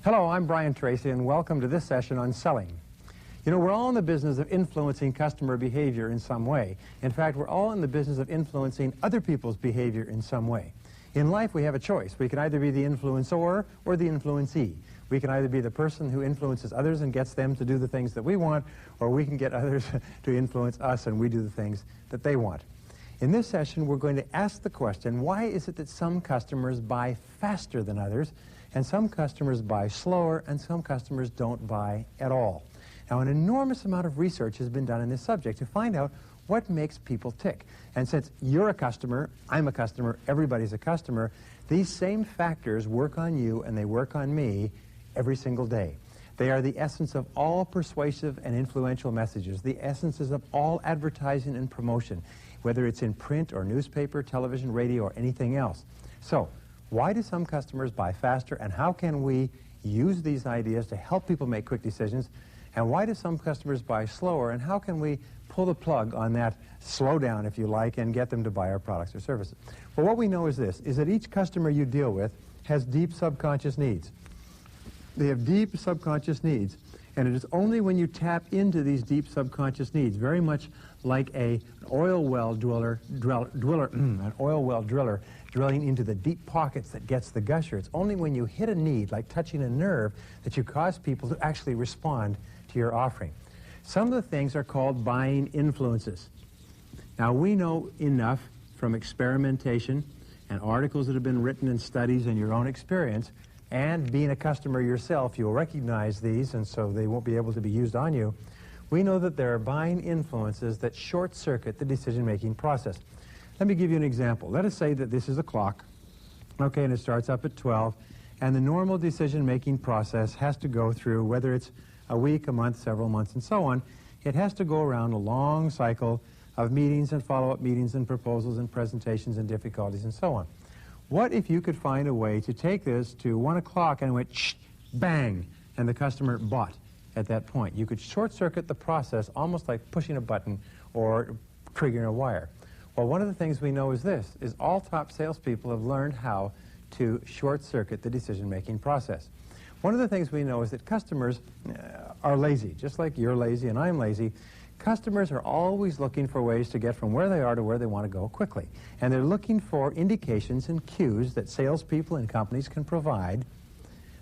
Hello, I'm Brian Tracy, and welcome to this session on selling. You know, we're all in the business of influencing customer behavior in some way. In fact, we're all in the business of influencing other people's behavior in some way. In life, we have a choice. We can either be the influencer or the influencee. We can either be the person who influences others and gets them to do the things that we want, or we can get others to influence us and we do the things that they want. In this session, we're going to ask the question, why is it that some customers buy faster than others, and some customers buy slower, and some customers don't buy at all? Now, an enormous amount of research has been done in this subject to find out what makes people tick. And since you're a customer, I'm a customer, everybody's a customer, these same factors work on you and they work on me every single day. They are the essence of all persuasive and influential messages, the essences of all advertising and promotion, whether it's in print or newspaper, television, radio, or anything else. So, why do some customers buy faster, and how can we use these ideas to help people make quick decisions? And why do some customers buy slower, and how can we pull the plug on that slowdown, if you like, and get them to buy our products or services? Well, what we know is this, is that each customer you deal with has deep subconscious needs. They have deep subconscious needs, and it is only when you tap into these deep subconscious needs, very much like an oil well driller drilling into the deep pockets that gets the gusher. It's only when you hit a need, like touching a nerve, that you cause people to actually respond to your offering. Some of the things are called buying influences. Now, we know enough from experimentation and articles that have been written and studies and your own experience, and being a customer yourself, you'll recognize these, and so they won't be able to be used on you. We know that there are buying influences that short-circuit the decision-making process. Let me give you an example. Let us say that this is a clock, okay, and it starts up at 12, and the normal decision-making process has to go through, whether it's a week, a month, several months, and so on, it has to go around a long cycle of meetings and follow-up meetings and proposals and presentations and difficulties and so on. What if you could find a way to take this to 1 o'clock and it went shh, bang, and the customer bought at that point? You could short-circuit the process almost like pushing a button or triggering a wire. Well, one of the things we know is this, is all top salespeople have learned how to short-circuit the decision-making process. One of the things we know is that customers are lazy, just like you're lazy and I'm lazy. Customers are always looking for ways to get from where they are to where they want to go quickly. And they're looking for indications and cues that salespeople and companies can provide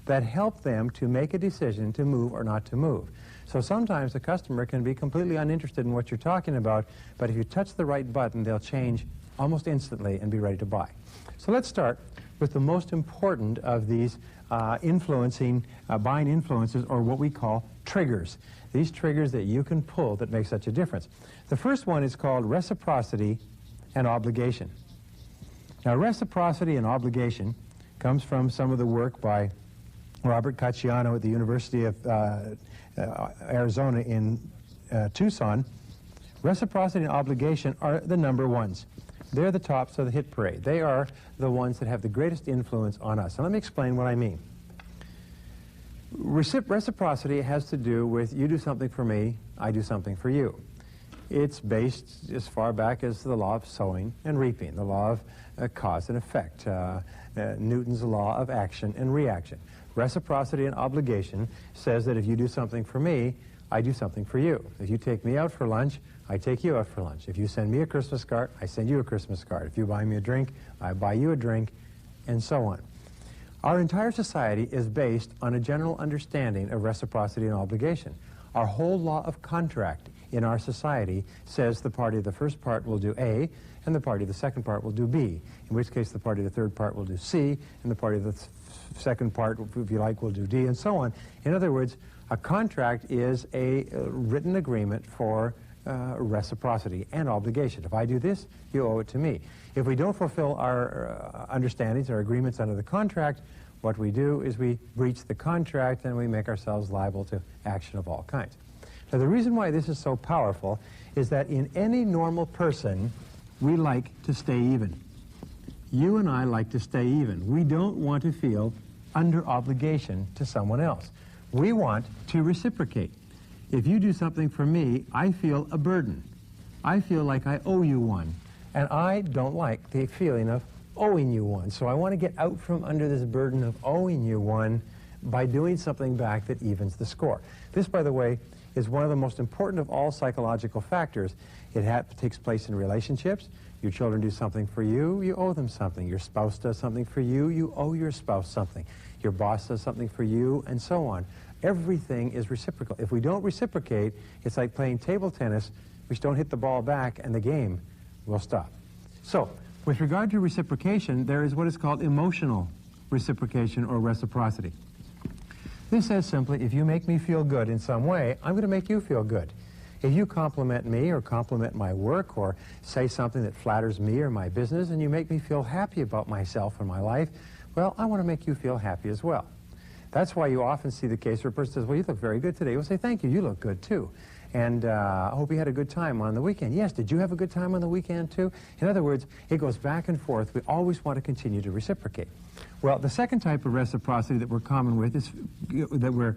that help them to make a decision to move or not to move. So sometimes the customer can be completely uninterested in what you're talking about, but if you touch the right button, they'll change almost instantly and be ready to buy. So let's start with the most important of these buying influences, or what we call triggers. These triggers that you can pull that make such a difference. The first one is called reciprocity and obligation. Now, reciprocity and obligation comes from some of the work by Robert Cacciano at the University of Arizona in Tucson. Reciprocity and obligation are the number ones. They're the tops of the hit parade. They are the ones that have the greatest influence on us. And let me explain what I mean. Reciprocity has to do with you do something for me, I do something for you. It's based as far back as the law of sowing and reaping, the law of cause and effect, Newton's law of action and reaction. Reciprocity and obligation says that if you do something for me, I do something for you. If you take me out for lunch, I take you out for lunch. If you send me a Christmas card, I send you a Christmas card. If you buy me a drink, I buy you a drink, and so on. Our entire society is based on a general understanding of reciprocity and obligation. Our whole law of contract in our society says the party of the first part will do A, and the party of the second part will do B, in which case the party of the third part will do C, and the party of the second part, if you like, will do D, and so on. In other words, a contract is a written agreement for reciprocity and obligation. If I do this, you owe it to me. If we don't fulfill our understandings or agreements under the contract, what we do is we breach the contract and we make ourselves liable to action of all kinds. Now, the reason why this is so powerful is that in any normal person, we like to stay even. You and I like to stay even. We don't want to feel under obligation to someone else. We want to reciprocate. If you do something for me, I feel a burden. I feel like I owe you one. And I don't like the feeling of owing you one. So I want to get out from under this burden of owing you one by doing something back that evens the score. This, by the way, is one of the most important of all psychological factors. It takes place in relationships. Your children do something for you, you owe them something. Your spouse does something for you, you owe your spouse something. Your boss does something for you, and so on. Everything is reciprocal. If we don't reciprocate, it's like playing table tennis. We don't hit the ball back, and the game will stop. So, with regard to reciprocation, there is what is called emotional reciprocation or reciprocity. This says simply, if you make me feel good in some way, I'm going to make you feel good. If you compliment me or compliment my work or say something that flatters me or my business and you make me feel happy about myself and my life, well, I want to make you feel happy as well. That's why you often see the case where a person says, well, you look very good today. We'll say, thank you, you look good too. And I hope you had a good time on the weekend. Yes, did you have a good time on the weekend too? In other words, it goes back and forth. We always want to continue to reciprocate. Well, the second type of reciprocity that we're common with is, that we're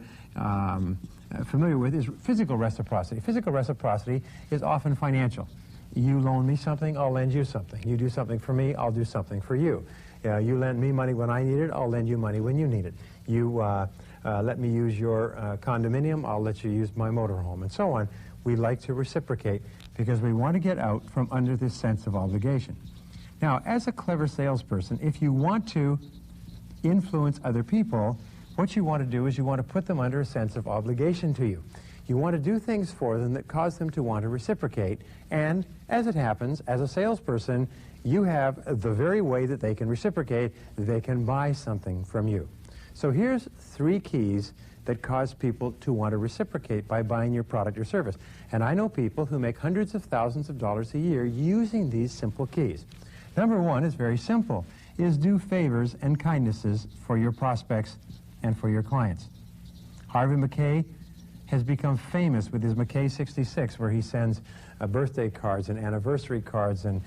familiar with, is physical reciprocity. Physical reciprocity is often financial. You loan me something, I'll lend you something. You do something for me, I'll do something for you. You lend me money when I need it, I'll lend you money when you need it. You let me use your condominium, I'll let you use my motorhome, and so on. We like to reciprocate because we want to get out from under this sense of obligation. Now, as a clever salesperson, if you want to influence other people, what you want to do is you want to put them under a sense of obligation to you. You want to do things for them that cause them to want to reciprocate, and as it happens, as a salesperson, you have the very way that they can reciprocate. They can buy something from you. So here's 3 keys that cause people to want to reciprocate by buying your product or service. And I know people who make hundreds of thousands of dollars a year using these simple keys. Number 1 is very simple, is do favors and kindnesses for your prospects and for your clients. Harvey Mackay has become famous with his Mackay 66, where he sends birthday cards and anniversary cards and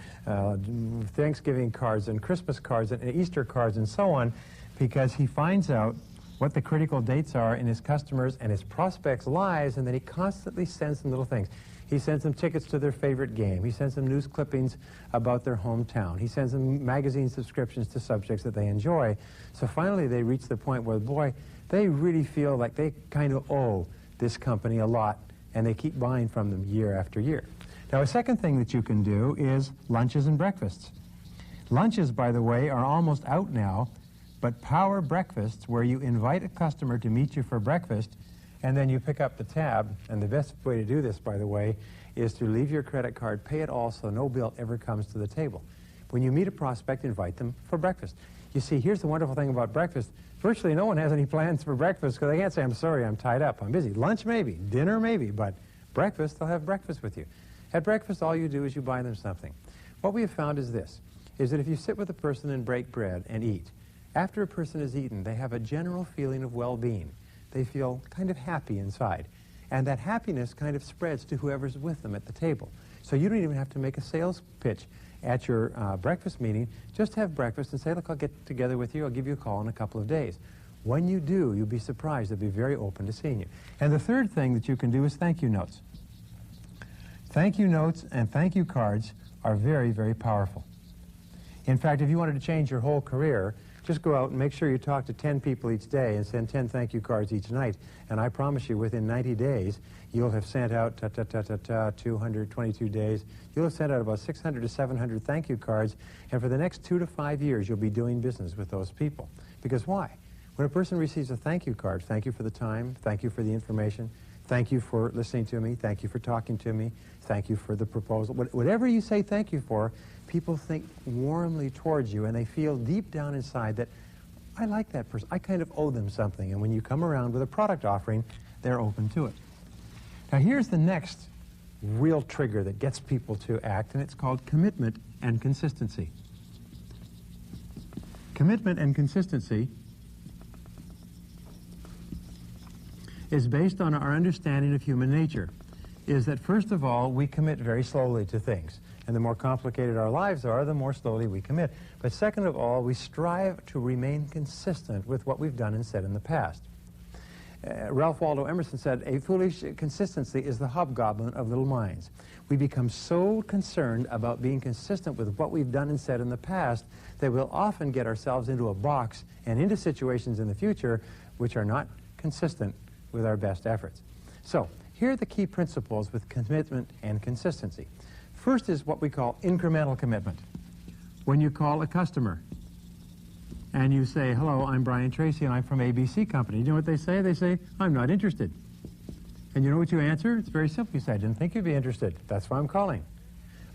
Thanksgiving cards and Christmas cards and Easter cards and so on, because he finds out what the critical dates are in his customers and his prospects' lives, and then he constantly sends them little things. He sends them tickets to their favorite game. He sends them news clippings about their hometown. He sends them magazine subscriptions to subjects that they enjoy. So finally they reach the point where, boy, they really feel like they kind of owe this company a lot, and they keep buying from them year after year. Now, a second thing that you can do is lunches and breakfasts. Lunches, by the way, are almost out now, but power breakfasts, where you invite a customer to meet you for breakfast, and then you pick up the tab, and the best way to do this, by the way, is to leave your credit card, pay it all, so no bill ever comes to the table. When you meet a prospect, invite them for breakfast. You see, here's the wonderful thing about breakfast. Virtually no one has any plans for breakfast because they can't say, I'm sorry, I'm tied up, I'm busy. Lunch maybe, dinner maybe, but breakfast, they'll have breakfast with you. At breakfast, all you do is you buy them something. What we have found is this, is that if you sit with a person and break bread and eat, after a person has eaten, they have a general feeling of well-being. They feel kind of happy inside. And that happiness kind of spreads to whoever's with them at the table. So you don't even have to make a sales pitch at your breakfast meeting. Just have breakfast and say, look, I'll get together with you. I'll give you a call in a couple of days. When you do, you'll be surprised. They'll be very open to seeing you. And the third thing that you can do is thank you notes. Thank you notes and thank you cards are very, very powerful. In fact, if you wanted to change your whole career, just go out and make sure you talk to 10 people each day and send 10 thank you cards each night. And I promise you, within 90 days, you'll have sent out 222 days. You'll have sent out about 600 to 700 thank you cards. And for the next 2 to 5 years, you'll be doing business with those people. Because why? When a person receives a thank you card, thank you for the time, thank you for the information, thank you for listening to me, thank you for talking to me, thank you for the proposal. Whatever you say thank you for, people think warmly towards you, and they feel deep down inside that, I like that person, I kind of owe them something. And when you come around with a product offering, they're open to it. Now here's the next real trigger that gets people to act, and it's called commitment and consistency. Commitment and consistency is based on our understanding of human nature, is that first of all, we commit very slowly to things. And the more complicated our lives are, the more slowly we commit. But second of all, we strive to remain consistent with what we've done and said in the past. Ralph Waldo Emerson said, a foolish consistency is the hobgoblin of little minds. We become so concerned about being consistent with what we've done and said in the past that we'll often get ourselves into a box and into situations in the future which are not consistent with our best efforts. So, here are the key principles with commitment and consistency. First is what we call incremental commitment. When you call a customer and you say, hello, I'm Brian Tracy and I'm from ABC Company, you know what they say? They say, I'm not interested. And you know what you answer? It's very simple. You say, I didn't think you'd be interested. That's why I'm calling.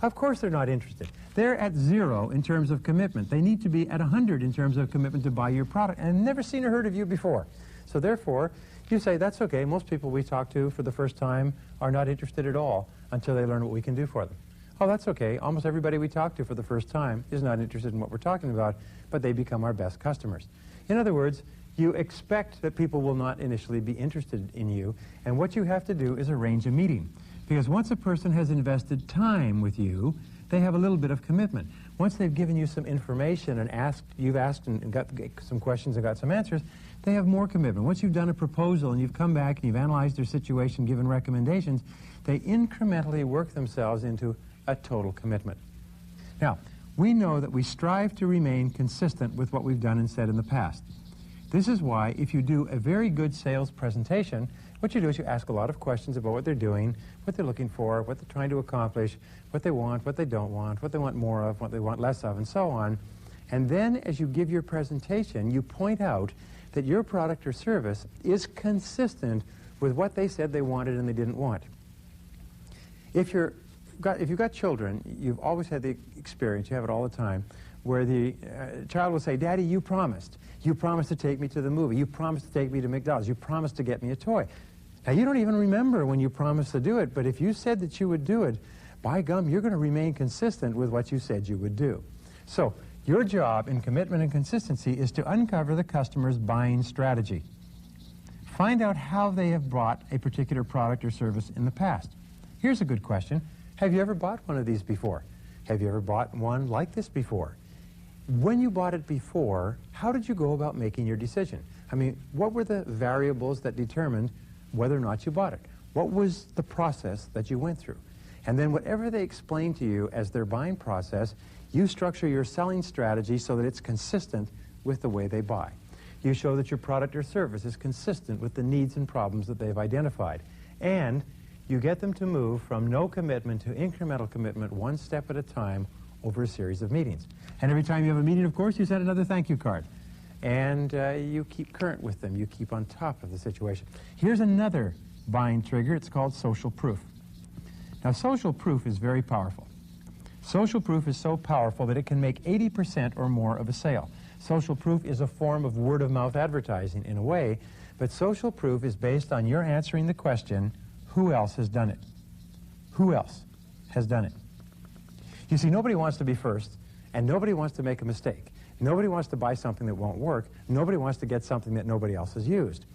Of course they're not interested. They're at 0 in terms of commitment. They need to be at 100 in terms of commitment to buy your product, and never seen or heard of you before. So therefore, you say, that's okay. Most people we talk to for the first time are not interested at all until they learn what we can do for them. Oh, that's okay. Almost everybody we talk to for the first time is not interested in what we're talking about, but they become our best customers. In other words, you expect that people will not initially be interested in you, and what you have to do is arrange a meeting. Because once a person has invested time with you, they have a little bit of commitment. Once they've given you some information and you've asked and got some questions and got some answers, they have more commitment. Once you've done a proposal and you've come back and you've analyzed their situation, given recommendations, they incrementally work themselves into a total commitment. Now, we know that we strive to remain consistent with what we've done and said in the past. This is why if you do a very good sales presentation, what you do is you ask a lot of questions about what they're doing, what they're looking for, what they're trying to accomplish, what they want, what they don't want, what they want more of, what they want less of, and so on. And then as you give your presentation, you point out that your product or service is consistent with what they said they wanted and they didn't want. If you've got children, you've always had the experience, you have it all the time, where the child will say, Daddy, you promised. You promised to take me to the movie. You promised to take me to McDonald's. You promised to get me a toy. Now, you don't even remember when you promised to do it, but if you said that you would do it, by gum, you're going to remain consistent with what you said you would do. So, your job in commitment and consistency is to uncover the customer's buying strategy. Find out how they have bought a particular product or service in the past. Here's a good question. Have you ever bought one of these before? Have you ever bought one like this before? When you bought it before, how did you go about making your decision? I mean, what were the variables that determined whether or not you bought it? What was the process that you went through? And then whatever they explain to you as their buying process, you structure your selling strategy so that it's consistent with the way they buy. You show that your product or service is consistent with the needs and problems that they've identified. And you get them to move from no commitment to incremental commitment one step at a time over a series of meetings. And every time you have a meeting, of course, you send another thank you card. And you keep current with them. You keep on top of the situation. Here's another buying trigger. It's called social proof. Now, social proof is very powerful. Social proof is so powerful that it can make 80% or more of a sale. Social proof is a form of word-of-mouth advertising in a way, but social proof is based on your answering the question, who else has done it? Who else has done it? You see, nobody wants to be first, and nobody wants to make a mistake. Nobody wants to buy something that won't work. Nobody wants to get something that nobody else has used.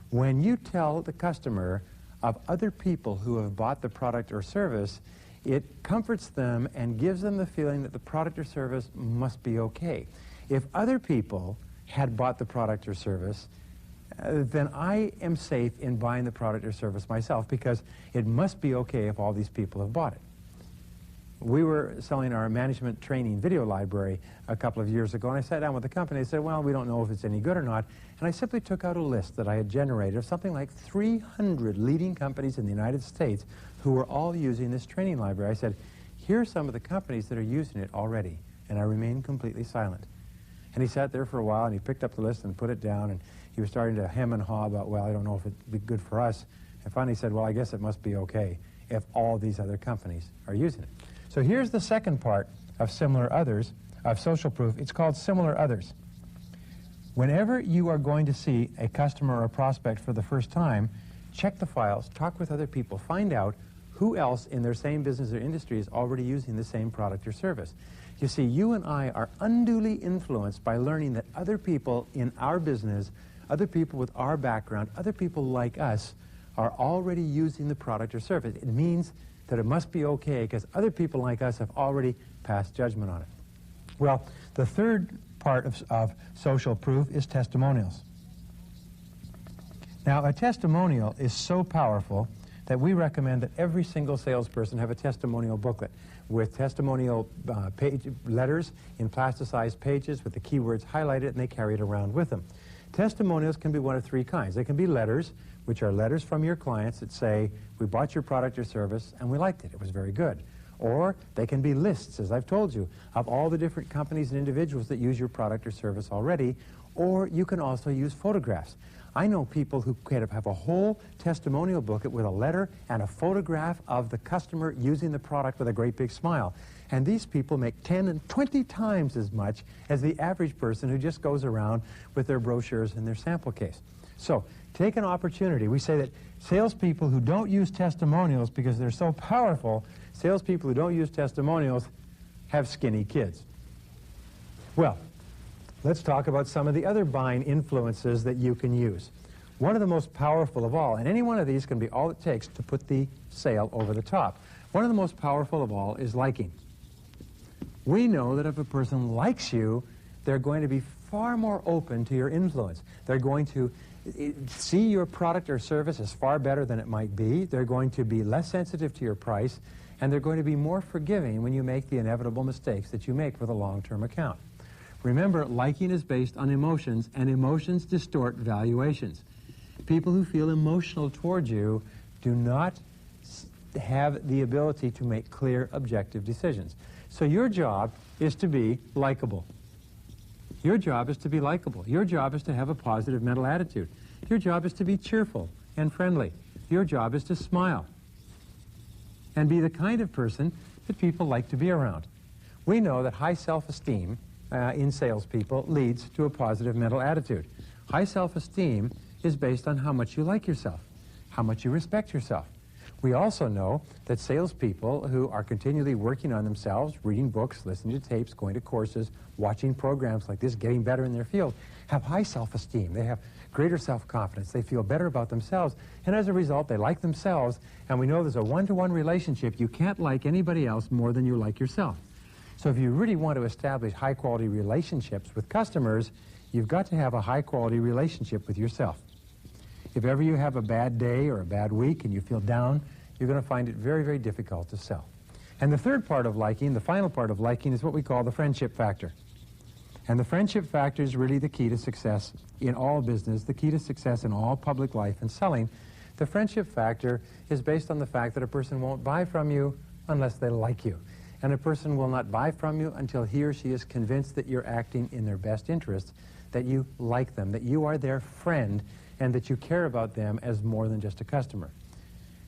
When you tell the customer of other people who have bought the product or service, it comforts them and gives them the feeling that the product or service must be okay. If other people had bought the product or service, then I am safe in buying the product or service myself because it must be okay if all these people have bought it. We were selling our management training video library a couple of years ago, and I sat down with the company and said, well, we don't know if it's any good or not. And I simply took out a list that I had generated of something like 300 leading companies in the United States who were all using this training library. I said, here are some of the companies that are using it already. And I remained completely silent. And he sat there for a while, and he picked up the list and put it down, and he was starting to hem and haw about, well, I don't know if it'd be good for us. And finally he said, well, I guess it must be okay if all these other companies are using it. So here's the second part of similar others, of social proof. It's called similar others. Whenever you are going to see a customer or a prospect for the first time, check the files, talk with other people, find out who else in their same business or industry is already using the same product or service. You see, you and I are unduly influenced by learning that other people in our business, other people with our background, other people like us are already using the product or service. It means that it must be okay because other people like us have already passed judgment on it. Well, the third part of social proof is testimonials. Now, a testimonial is so powerful that we recommend that every single salesperson have a testimonial booklet with testimonial letters in plasticized pages with the keywords highlighted, and they carry it around with them. Testimonials can be one of three kinds. They can be letters, which are letters from your clients that say, we bought your product or service and we liked it. It was very good. Or they can be lists, as I've told you, of all the different companies and individuals that use your product or service already. Or you can also use photographs. I know people who can have a whole testimonial booklet with a letter and a photograph of the customer using the product with a great big smile. And these people make 10 and 20 times as much as the average person who just goes around with their brochures and their sample case. So take an opportunity. We say that salespeople who don't use testimonials because they're so powerful, salespeople who don't use testimonials have skinny kids. Well, let's talk about some of the other buying influences that you can use. One of the most powerful of all, and any one of these can be all it takes to put the sale over the top. One of the most powerful of all is liking. We know that if a person likes you, they're going to be far more open to your influence. They're going to see your product or service as far better than it might be. They're going to be less sensitive to your price, and they're going to be more forgiving when you make the inevitable mistakes that you make with a long-term account. Remember, liking is based on emotions, and emotions distort valuations. People who feel emotional towards you do not have the ability to make clear, objective decisions. So your job is to be likable. Your job is to be likable. Your job is to have a positive mental attitude. Your job is to be cheerful and friendly. Your job is to smile and be the kind of person that people like to be around. We know that high self-esteem in salespeople leads to a positive mental attitude. High self-esteem is based on how much you like yourself, how much you respect yourself. We also know that salespeople who are continually working on themselves, reading books, listening to tapes, going to courses, watching programs like this, getting better in their field, have high self-esteem. They have greater self-confidence. They feel better about themselves, and as a result, they like themselves, and we know there's a one-to-one relationship. You can't like anybody else more than you like yourself. So if you really want to establish high-quality relationships with customers, you've got to have a high-quality relationship with yourself. If ever you have a bad day or a bad week and you feel down, you're going to find it very, very difficult to sell. And the third part of liking, the final part of liking, is what we call the friendship factor. And the friendship factor is really the key to success in all business, the key to success in all public life and selling. The friendship factor is based on the fact that a person won't buy from you unless they like you. And a person will not buy from you until he or she is convinced that you're acting in their best interests, that you like them, that you are their friend, and that you care about them as more than just a customer.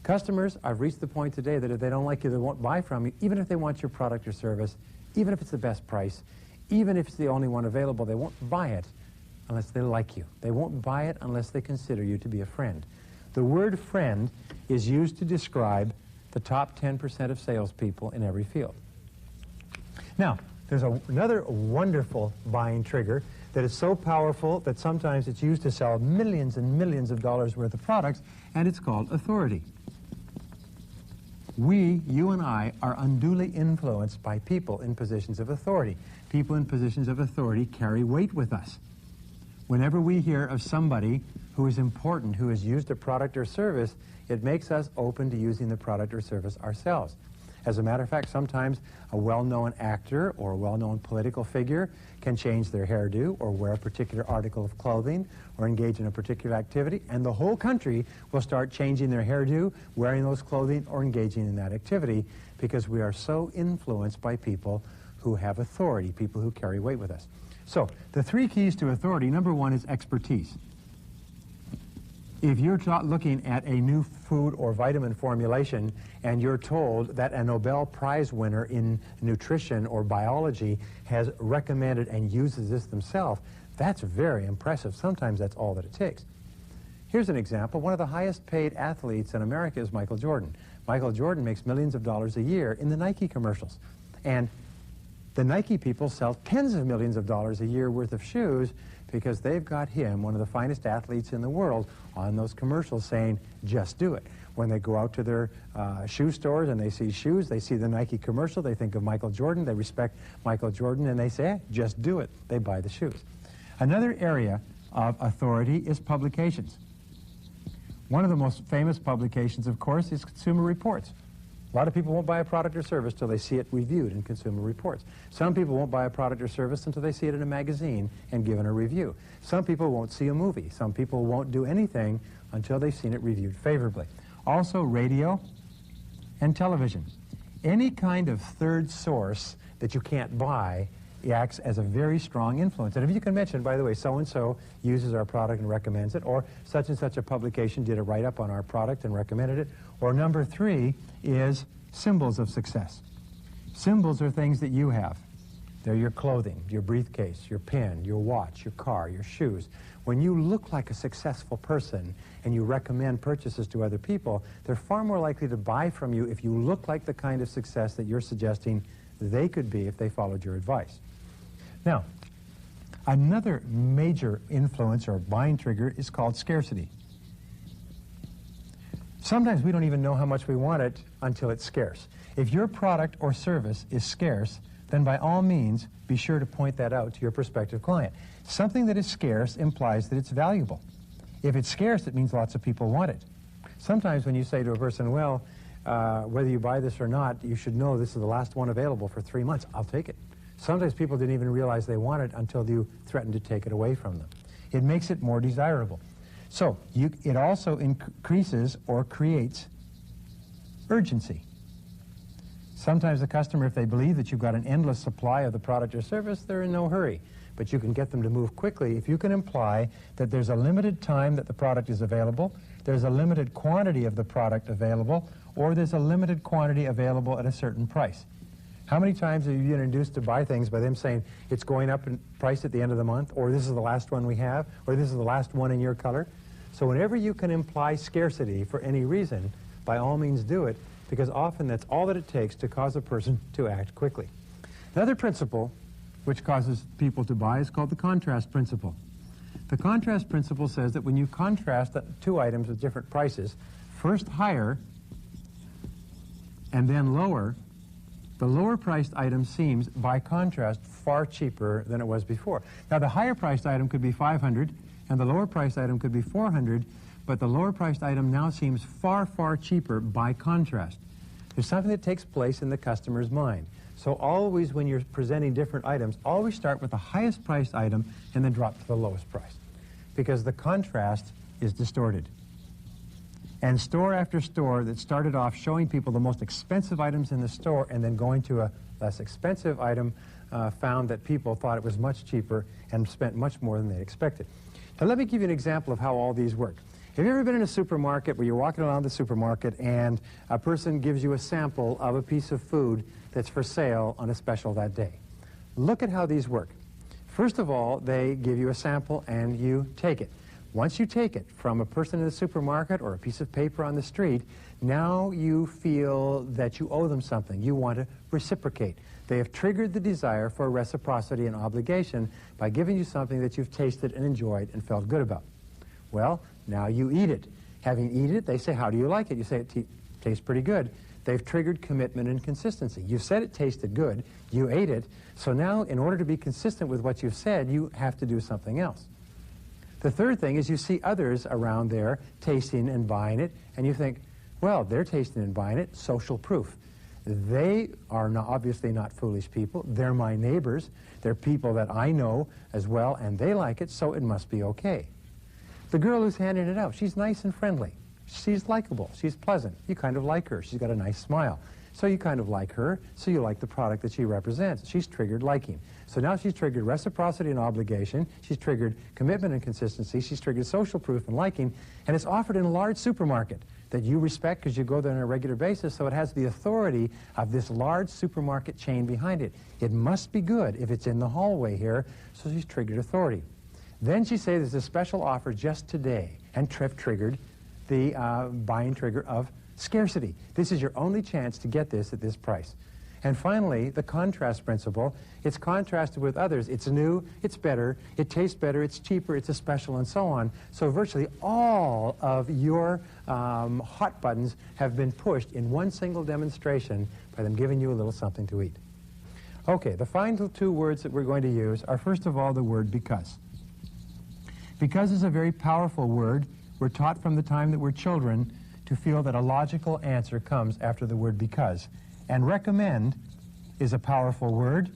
Customers, I've reached the point today that if they don't like you, they won't buy from you, even if they want your product or service, even if it's the best price, even if it's the only one available, they won't buy it unless they like you. They won't buy it unless they consider you to be a friend. The word friend is used to describe the top 10% of salespeople in every field. Now, there's another wonderful buying trigger that is so powerful that sometimes it's used to sell millions and millions of dollars worth of products, and it's called authority. We, you and I, are unduly influenced by people in positions of authority. People in positions of authority carry weight with us. Whenever we hear of somebody who is important, who has used a product or service, it makes us open to using the product or service ourselves. As a matter of fact, sometimes a well-known actor or a well-known political figure can change their hairdo or wear a particular article of clothing or engage in a particular activity, and the whole country will start changing their hairdo, wearing those clothing, or engaging in that activity because we are so influenced by people who have authority, people who carry weight with us. So, the three keys to authority, number one is expertise. If you're looking at a new food or vitamin formulation and you're told that a Nobel Prize winner in nutrition or biology has recommended and uses this themselves, that's very impressive. Sometimes that's all that it takes. Here's an example. One of the highest paid athletes in America is Michael Jordan. Michael Jordan makes millions of dollars a year in the Nike commercials. And the Nike people sell tens of millions of dollars a year worth of shoes because they've got him, one of the finest athletes in the world, on those commercials saying, just do it. When they go out to their shoe stores and they see shoes, they see the Nike commercial, they think of Michael Jordan, they respect Michael Jordan, and they say, hey, just do it. They buy the shoes. Another area of authority is publications. One of the most famous publications, of course, is Consumer Reports. A lot of people won't buy a product or service till they see it reviewed in Consumer Reports. Some people won't buy a product or service until they see it in a magazine and given a review. Some people won't see a movie. Some people won't do anything until they've seen it reviewed favorably. Also, radio and television. Any kind of third source that you can't buy acts as a very strong influence. And if you can mention, by the way, so-and-so uses our product and recommends it, or such and such a publication did a write-up on our product and recommended it, or number 3 is symbols of success. Symbols are things that you have. They're your clothing, your briefcase, your pen, your watch, your car, your shoes. When you look like a successful person and you recommend purchases to other people, they're far more likely to buy from you if you look like the kind of success that you're suggesting they could be if they followed your advice. Now, another major influence or buying trigger is called scarcity. Sometimes we don't even know how much we want it until it's scarce. If your product or service is scarce, then by all means, be sure to point that out to your prospective client. Something that is scarce implies that it's valuable. If it's scarce, it means lots of people want it. Sometimes when you say to a person, well, whether you buy this or not, you should know this is the last one available for 3 months. I'll take it. Sometimes people didn't even realize they want it until you threatened to take it away from them. It makes it more desirable. So it also increases or creates urgency. Sometimes the customer, if they believe that you've got an endless supply of the product or service, they're in no hurry. But you can get them to move quickly if you can imply that there's a limited time that the product is available, there's a limited quantity of the product available, or there's a limited quantity available at a certain price. How many times have you been induced to buy things by them saying it's going up in price at the end of the month, or this is the last one we have, or this is the last one in your color? So whenever you can imply scarcity for any reason, by all means do it, because often that's all that it takes to cause a person to act quickly. Another principle which causes people to buy is called the contrast principle. The contrast principle says that when you contrast 2 items with different prices, first higher and then lower, the lower priced item seems, by contrast, far cheaper than it was before. Now, the higher priced item could be $500 and the lower priced item could be $400, but the lower priced item now seems far, far cheaper by contrast. There's something that takes place in the customer's mind. So always when you're presenting different items, always start with the highest priced item and then drop to the lowest price, because the contrast is distorted. And store after store that started off showing people the most expensive items in the store and then going to a less expensive item found that people thought it was much cheaper and spent much more than they expected. Now let me give you an example of how all these work. Have you ever been in a supermarket where you're walking around the supermarket and a person gives you a sample of a piece of food that's for sale on a special that day? Look at how these work. First of all, they give you a sample and you take it. Once you take it from a person in the supermarket or a piece of paper on the street, now you feel that you owe them something. You want to reciprocate. They have triggered the desire for reciprocity and obligation by giving you something that you've tasted and enjoyed and felt good about. Well, now you eat it. Having eaten it, they say, how do you like it? You say, it tastes pretty good. They've triggered commitment and consistency. You said it tasted good. You ate it. So now, in order to be consistent with what you've said, you have to do something else. The third thing is you see others around there tasting and buying it, and you think, well, they're tasting and buying it, social proof. They are obviously not foolish people. They're my neighbors. They're people that I know as well, and they like it, so it must be okay. The girl who's handing it out, she's nice and friendly. She's likable. She's pleasant. You kind of like her. She's got a nice smile. So you kind of like her, so you like the product that she represents. She's triggered liking. So now she's triggered reciprocity and obligation. She's triggered commitment and consistency. She's triggered social proof and liking. And it's offered in a large supermarket that you respect because you go there on a regular basis, so it has the authority of this large supermarket chain behind it. It must be good if it's in the hallway here, so she's triggered authority. Then she says there's a special offer just today, and triggered the buying trigger of scarcity. This is your only chance to get this at this price. And finally, the contrast principle. It's contrasted with others. It's new, it's better, it tastes better, it's cheaper, it's a special, and so on. So virtually all of your hot buttons have been pushed in one single demonstration by them giving you a little something to eat. Okay, the final 2 words that we're going to use are, first of all, the word because. Because is a very powerful word. We're taught from the time that we're children to feel that a logical answer comes after the word because. And recommend is a powerful word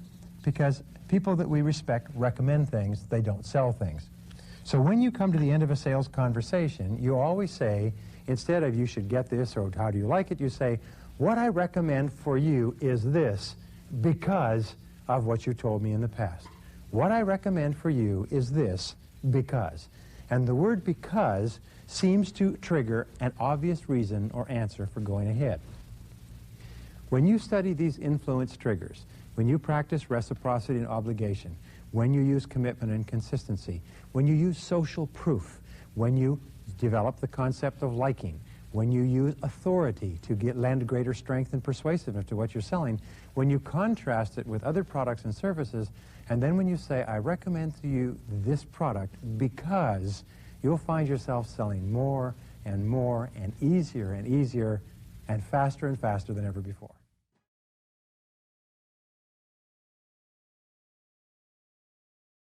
because people that we respect recommend things, they don't sell things. So when you come to the end of a sales conversation, you always say, instead of you should get this or how do you like it, you say, what I recommend for you is this because of what you told me in the past. What I recommend for you is this because. And the word because seems to trigger an obvious reason or answer for going ahead. When you study these influence triggers, when you practice reciprocity and obligation, when you use commitment and consistency, when you use social proof, when you develop the concept of liking, when you use authority to lend greater strength and persuasiveness to what you're selling, when you contrast it with other products and services, and then when you say, I recommend to you this product because, you'll find yourself selling more and more and easier and faster than ever before.